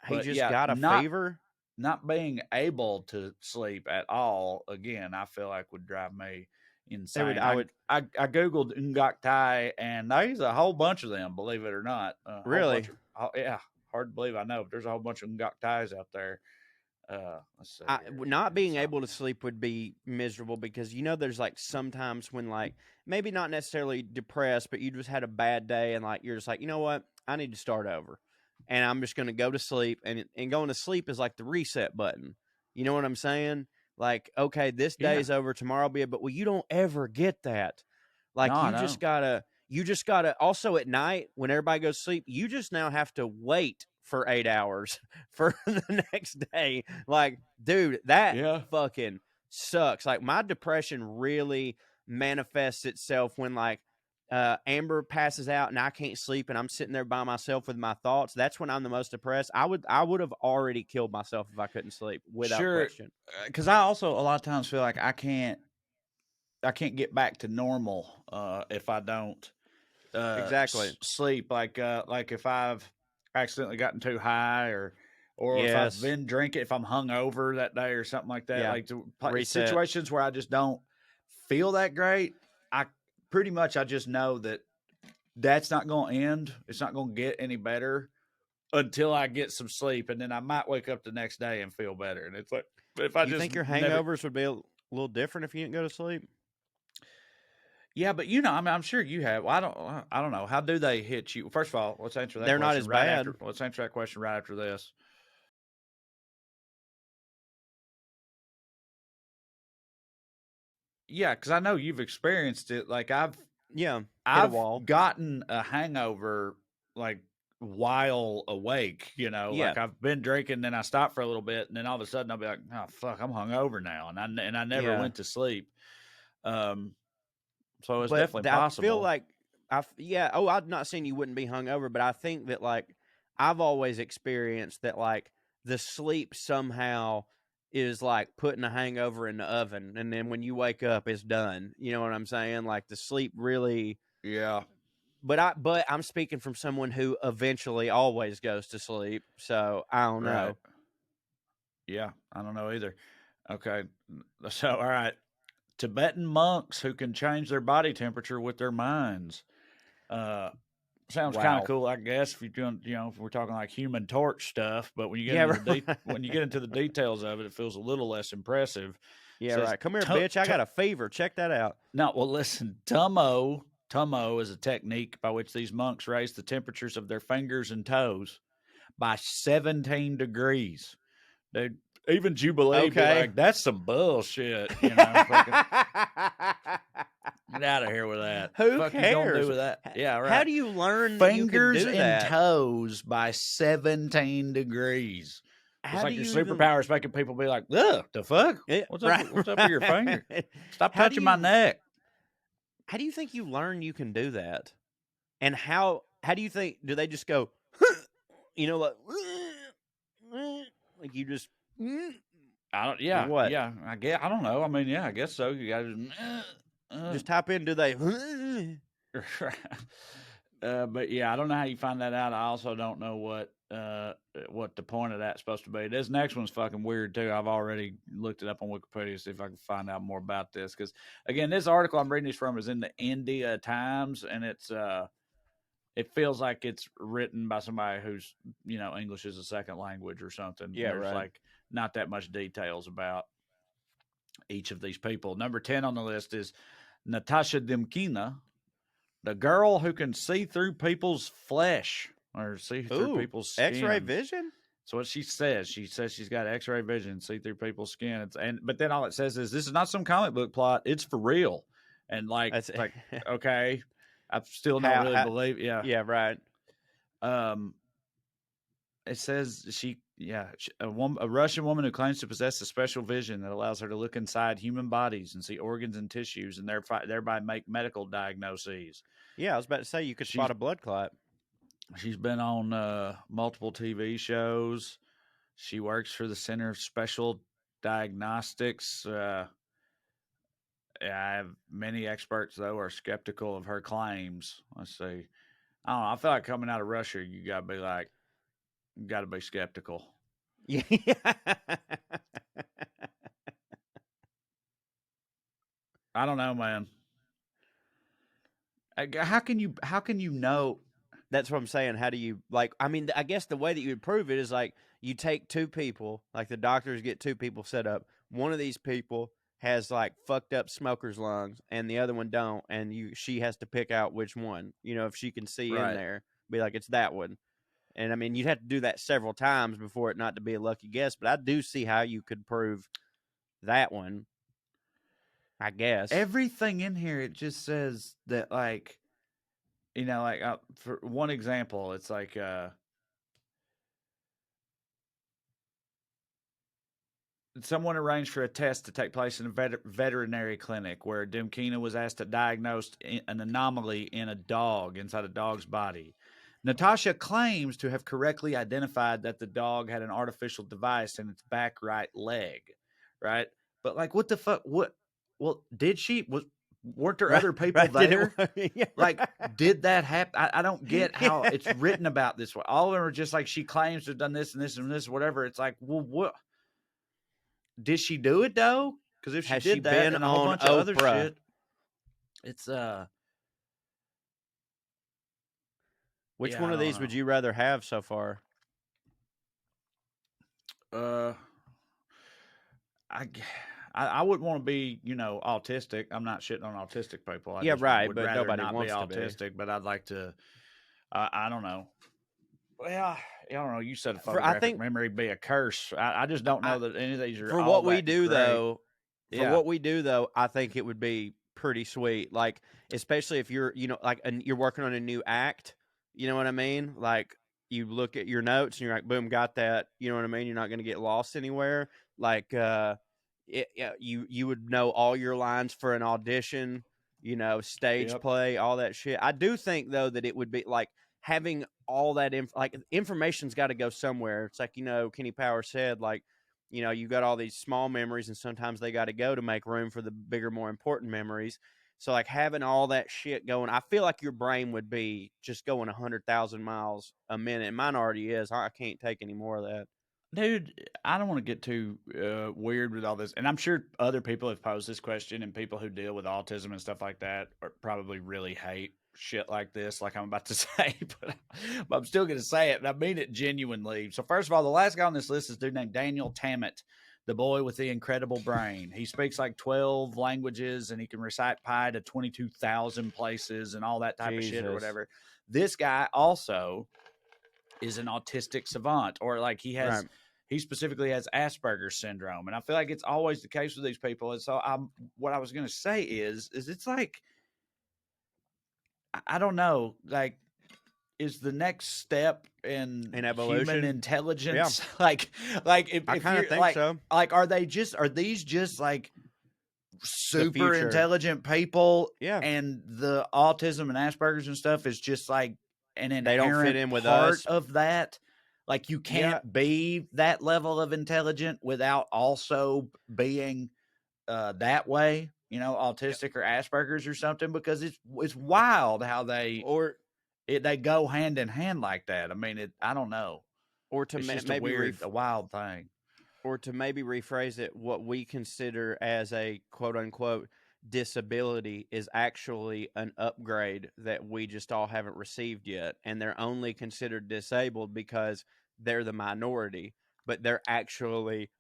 He just got a fever? Not being able to sleep at all, again, I feel like would drive me insane. I Googled Ngok Tai, and there's a whole bunch of them, believe it or not. Really? Yeah, hard to believe, I know, but there's a whole bunch of Ngok Tais out there. Let's see. Not being able to sleep would be miserable because, there's like sometimes when like, maybe not necessarily depressed, but you just had a bad day and like, you're just like, you know what? I need to start over. And I'm just going to go to sleep. And going to sleep is like the reset button. You know what I'm saying? Like, okay, this day is over. Tomorrow will be but you don't ever get that. Like, just gotta, also at night when everybody goes to sleep, you just now have to wait for 8 hours for the next day. Like, dude, that fucking sucks. Like, my depression really manifests itself when like, Amber passes out and I can't sleep and I'm sitting there by myself with my thoughts. That's when I'm the most depressed. I would have already killed myself if I couldn't sleep without question. Because I also a lot of times feel like I can't get back to normal if I don't Exactly. sleep. Like if I've accidentally gotten too high, or if I've Yes. been drinking, if I'm hungover that day or something like that. Yeah. Like Reset. situations where I just don't feel that great. I just know that that's not going to end. It's not going to get any better until I get some sleep, and then I might wake up the next day and feel better. And it's like, if I Do you just think your never, hangovers would be a little different if you didn't go to sleep? yeah, but you know, I mean, I'm sure you have. Well, I don't know. How do they hit you? First of all, let's answer that They're not question as right bad. after. Let's answer that question right after this. Yeah, because I know you've experienced it. Like Yeah. Hit a I've wall. gotten a hangover like while awake. You know, Yeah. like I've been drinking, then I stop for a little bit, and then all of a sudden I'll be like, "Oh fuck, I'm hungover now," and I never Yeah. went to sleep. So it's But definitely I feel possible. like yeah. Oh, I'm not saying you wouldn't be hungover, but I think that like I've always experienced that like the sleep somehow is like putting a hangover in the oven, and then when you wake up, it's done. You know what I'm saying? Like the sleep really. Yeah. But I'm speaking from someone who eventually always goes to sleep, so I don't Right. know. Yeah, I don't know either. Okay. So, all right. Tibetan monks who can change their body temperature with their minds. Uh, sounds kind of Wow. cool, I guess, if you're doing, if we're talking like Human Torch stuff. But when you get Yeah. into Right. when you get into the details of it, it feels a little less impressive. It Yeah. says, Right. Come here, bitch. I got a fever. Check that out. no, well, listen, Tummo is a technique by which these monks raise the temperatures of their fingers and toes by 17 degrees. Dude, even Jubilee be Okay. like, that's some bullshit, fucking get out of here with that. Who Fuck you gonna do cares? with that? Yeah, right. How do you learn that you can Fingers do and that? toes by 17 degrees. It's How like do your you even? superpowers making people be like, ugh, the fuck? What's up? Right. What's up with your finger? Stop How do touching my you? neck. How do you think you learn you can do that? And how do you think? Do they just go? Like you just I don't. or Yeah, what? yeah. I guess I don't know. I mean, yeah, I guess so. You gotta Just type in. Do they? but yeah, I don't know how you find that out. I also don't know what the point of that's supposed to be. This next one's fucking weird too. I've already looked it up on Wikipedia to see if I can find out more about this. Because again, this article I'm reading this from is in the India Times, and it feels like it's written by somebody who's English is a second language or something. Yeah, There's right. like not that much details about each of these people. Number 10 on the list is Natasha Demkina, the girl who can see through people's flesh or see through Ooh, people's skin. X-ray vision. So what she says. She says she's got X-ray vision, see through people's skin. But then all it says is this is not some comic book plot. It's for real. And That's like okay, I still don't really believe. Yeah. Yeah, right. It says a Russian woman who claims to possess a special vision that allows her to look inside human bodies and see organs and tissues and thereby make medical diagnoses. Yeah, I was about to say you could spot a blood clot. She's been on multiple TV shows. She works for the Center of Special Diagnostics. Many experts, though, are skeptical of her claims. Let's see. I don't know. I feel like coming out of Russia, you got to be skeptical. Yeah. I don't know, man. How can you know? That's what I'm saying. How do you I mean, I guess the way that you would prove it is like you take two people, like the doctors get two people set up. One of these people has like fucked up smoker's lungs, and the other one don't, and she has to pick out which one. If she can see Right. in there, be like it's that one. And I mean, you'd have to do that several times before it not to be a lucky guess. But I do see how you could prove that one. I guess Everything in here, it just says that for one example, it's like someone arranged for a test to take place in a veterinary clinic where Demkina was asked to diagnose an anomaly in a dog inside a dog's body. Natasha claims to have correctly identified that the dog had an artificial device in its back right leg, right? But what the fuck? What? Well, did she? weren't there other people Right, did there? it- yeah, Like, right. did that happen? I don't get how it's written about this way. All of them are just like, she claims to have done this and this and this, whatever. It's like, well, what? Did she do it though? Because if she Has did she that been and a whole on bunch of other Oprah? shit, it's Which yeah, one I of don't these would know. you rather have so far? I, I wouldn't want to be, autistic. I'm not shitting on autistic people. I Yeah, just right, would but rather nobody not be wants to be. autistic, but I'd like to, I don't know. Well, I don't know. You said a I photographic think memory be a curse. I just don't know that any of these are for all what we that do great. though, Yeah. I think it would be pretty sweet. Like, especially if you're, like, and you're working on a new act. You know what I mean? Like, you look at your notes and you're like, boom, got that. You know what I mean? You're not going to get lost anywhere. Like, you would know all your lines for an audition. Stage Yep. play, all that shit. I do think though that it would be like having all that information's got to go somewhere. It's like, Kenny Power said, like, you got all these small memories and sometimes they got to go to make room for the bigger, more important memories. So like having all that shit going, I feel like your brain would be just going 100,000 miles a minute. Mine already is. I can't take any more of that. Dude, I don't want to get too weird with all this. And I'm sure other people have posed this question, and people who deal with autism and stuff like that are probably really hate shit like this, like I'm about to say, but I'm still going to say it, and I mean it genuinely. So first of all, the last guy on this list is a dude named Daniel Tammet, the boy with the incredible brain. He speaks like 12 languages, and he can recite pi to 22,000 places and all that type of shit or Jesus. whatever. This guy also is an autistic savant, or like he has Right. he specifically has Asperger's syndrome. And I feel like it's always the case with these people. And so what I was going to say is it's like, I don't know, like, is the next step in human evolution? intelligence Yeah. like if I kind of you're think like so. like are these just like super future. intelligent people, Yeah. and the autism and Asperger's and stuff is just like an They don't fit inherent in with part us. of that? Like, you can't be that level of intelligent without also being that way, autistic or Asperger's or something, because it's wild how they go hand in hand like that. I mean, I don't know. Or to It's just maybe a wild thing. or to maybe rephrase it, what we consider as a quote unquote disability is actually an upgrade that we just all haven't received yet. And they're only considered disabled because they're the minority, but they're actually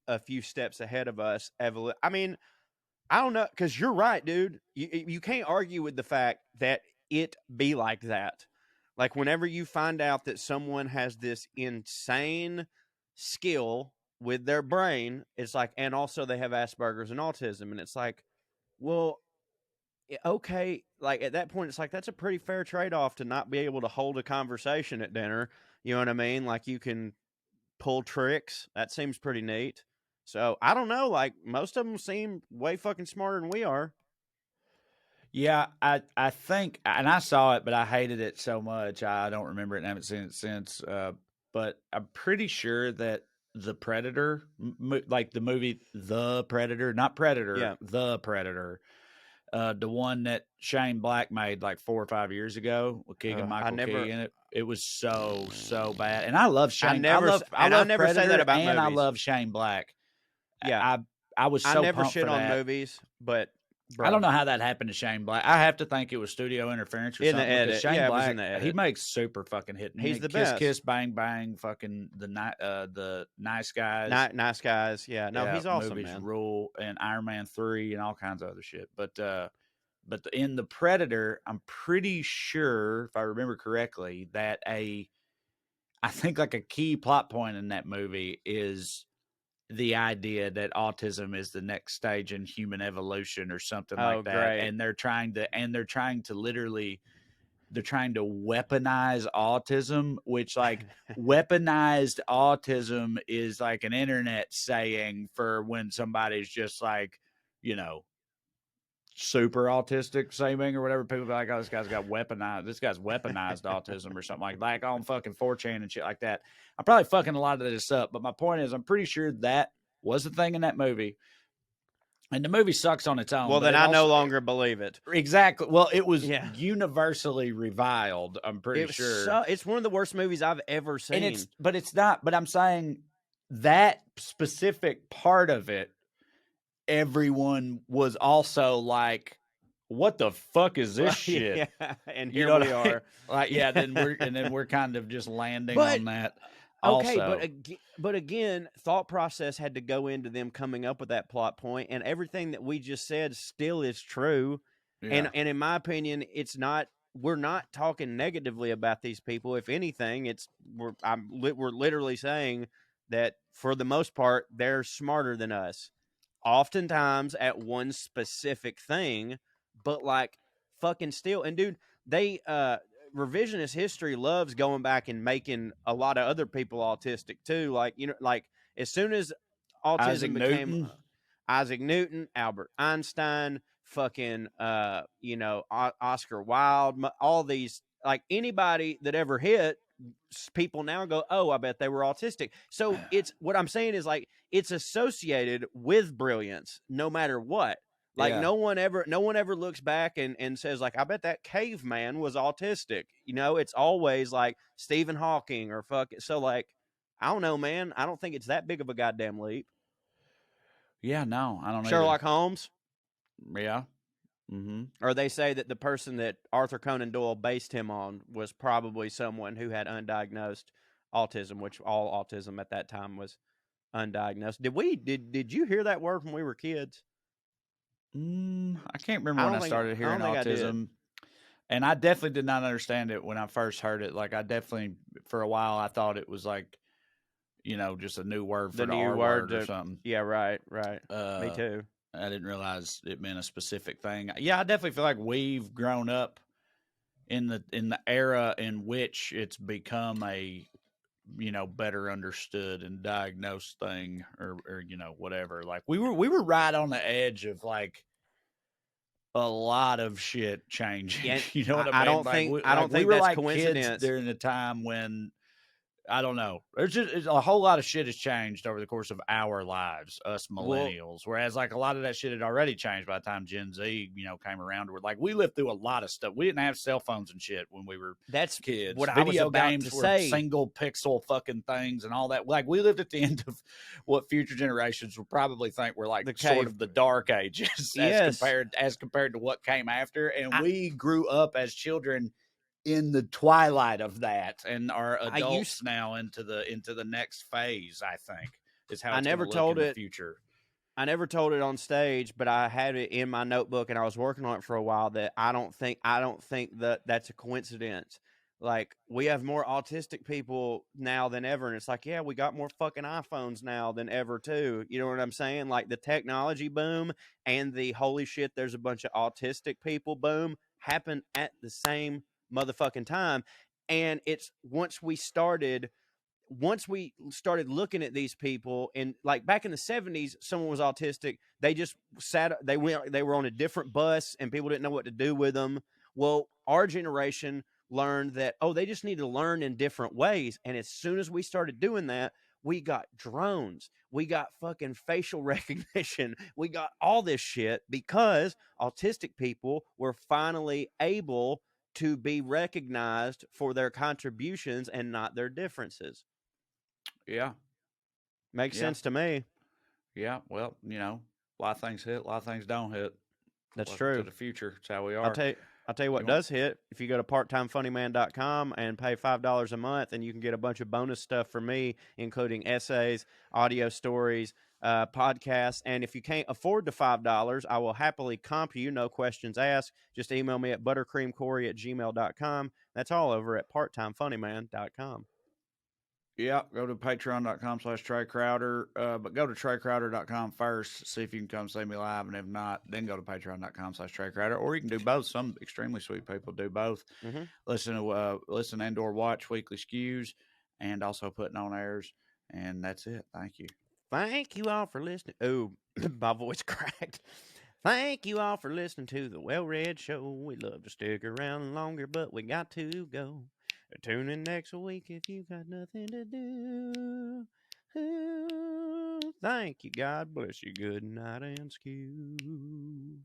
a few steps ahead of us. Evelyn, I mean, I don't know, because you're right, dude. You can't argue with the fact that it be like that. Like, whenever you find out that someone has this insane skill with their brain, it's like, and also they have Asperger's and autism, and it's like, well, okay, like at that point, it's like that's a pretty fair trade off to not be able to hold a conversation at dinner. You know what I mean? Like, you can pull tricks. That seems pretty neat. So I don't know. Like, most of them seem way fucking smarter than we are. Yeah, I think, and I saw it, but I hated it so much. I don't remember it and haven't seen it since. But I'm pretty sure that The Predator, like the movie The Predator, not Predator, Yeah. The Predator, the one that Shane Black made like 4 or 5 years ago with Keegan Michael Key in it. It was so bad. And I love Shane. I love never say Predator, that about and movies. I love Shane Black. Yeah. I was so I never pumped shit for on that. movies, but I don't know how that happened to Shane Black. I have to think it was studio interference or in the something. Because edit. Shane Yeah, it was Black, in the edit. he makes super fucking hit. He's the Kiss best. Kiss Bang Bang, fucking the Nice Guys. Nice Guys. Yeah, no, he's awesome, movies man. rule, and Iron Man 3 and all kinds of other shit. But in The Predator, I'm pretty sure, if I remember correctly, that I think like a key plot point in that movie is the idea that autism is the next stage in human evolution or something like that. Great. And they're trying to weaponize autism, which, like, weaponized autism is like an internet saying for when somebody's just like, super autistic seeming or whatever. People be like, oh, this guy's weaponized autism or something like on fucking 4chan and shit like that. I'm probably fucking a lot of this up, but my point is, I'm pretty sure that was the thing in that movie. And the movie sucks on its own. Well, but then it I no also- longer believe it. Exactly. Well, it was Yeah. universally reviled, I'm pretty sure. It's one of the worst movies I've ever seen. And it's not, but I'm saying that specific part of it, everyone was also like, what the fuck is this shit? Yeah, and You here know we what I mean? are. Like, yeah, then we're kind of just landing But- on that. Okay, Also, but again, thought process had to go into them coming up with that plot point, and everything that we just said still is true. yeah. And in my opinion, we're not talking negatively about these people. If anything, we're literally saying that for the most part, they're smarter than us. Oftentimes at one specific thing, but like fucking still. And dude, they revisionist history loves going back and making a lot of other people autistic too. Like, you know, like as soon as autism Isaac became Newton. Isaac Newton, Albert Einstein, fucking, Oscar Wilde, all these, like anybody that ever hit, people now go, oh, I bet they were autistic. So it's what I'm saying is like it's associated with brilliance, no matter what. Like Yeah. no one ever looks back and says like, I bet that caveman was autistic. You know, it's always like Stephen Hawking or fuck it. So like, I don't know, man. I don't think it's that big of a goddamn leap. Yeah, no, I don't know. Sherlock Holmes. Yeah. Mm-hmm. Or they say that the person that Arthur Conan Doyle based him on was probably someone who had undiagnosed autism, which all autism at that time was undiagnosed. Did you hear that word when we were kids? I can't remember I when don't I think- started I hearing don't think I did. autism. And I definitely did not understand it when I first heard it. Like, I definitely, for a while, I thought it was like, you know, just a new word for the new R word word or something. Yeah, right. Me too. I didn't realize it meant a specific thing. Yeah, I definitely feel like we've grown up in the era in which it's become a, you know, better understood and diagnosed thing, or you know, whatever. Like we were right on the edge of like a lot of shit changing. Yeah, You know what I mean? I don't Like, think I don't we think were that's like coincidence. kids during the time when, I don't know. There's a whole lot of shit has changed over the course of our lives, us millennials. Whereas like a lot of that shit had already changed by the time Gen Z, you know, came around. We're like, we lived through a lot of stuff. We didn't have cell phones and shit when we were That's kids. what I was Video about games to were say. single pixel fucking things and all that. Like we lived at the end of what future generations will probably think were like sort of the dark ages Yes. as compared to what came after. And we grew up as children in the twilight of that, and are adults now into the next phase. I think is how it's never look told in it. the future. I never told it on stage, but I had it in my notebook and I was working on it for a while. That I don't think that that's a coincidence. Like we have more autistic people now than ever, and it's like, yeah, we got more fucking iPhones now than ever too. You know what I'm saying? Like the technology boom and the holy shit, there's a bunch of autistic people boom happened at the same motherfucking time. And it's once we started looking at these people, and like back in the 70s, someone was autistic, they just they were on a different bus and people didn't know what to do with them. Well, our generation learned that, oh, they just need to learn in different ways. And as soon as we started doing that, we got drones, we got fucking facial recognition, we got all this shit because autistic people were finally able to be recognized for their contributions and not their differences. Yeah, Makes sense to me. yeah. Well, you know, a lot of things hit, a lot of things don't hit. That's Welcome true. to the future. It's how we are. I'll tell you what does hit. If you go to parttimefunnyman.com and pay $5 a month, and you can get a bunch of bonus stuff from me, including essays, audio stories, podcasts. And if you can't afford the $5, I will happily comp you, no questions asked. Just email me at buttercreamcorey@gmail.com. That's all over at parttimefunnyman.com. Yeah, go to patreon.com/Trae Crowder. But go to TraeCrowder.com first. See if you can come see me live. And if not, then go to patreon.com/Trae Crowder. Or you can do both. Some extremely sweet people do both. Mm-hmm. Listen and or watch weekly skews and also putting on airs. And that's it. Thank you. Thank you all for listening. Oh, my voice cracked. Thank you all for listening to the WellRED Show. We'd love to stick around longer, but we got to go. Tune in next week if you got nothing to do. Thank you. God bless you. Good night and skew.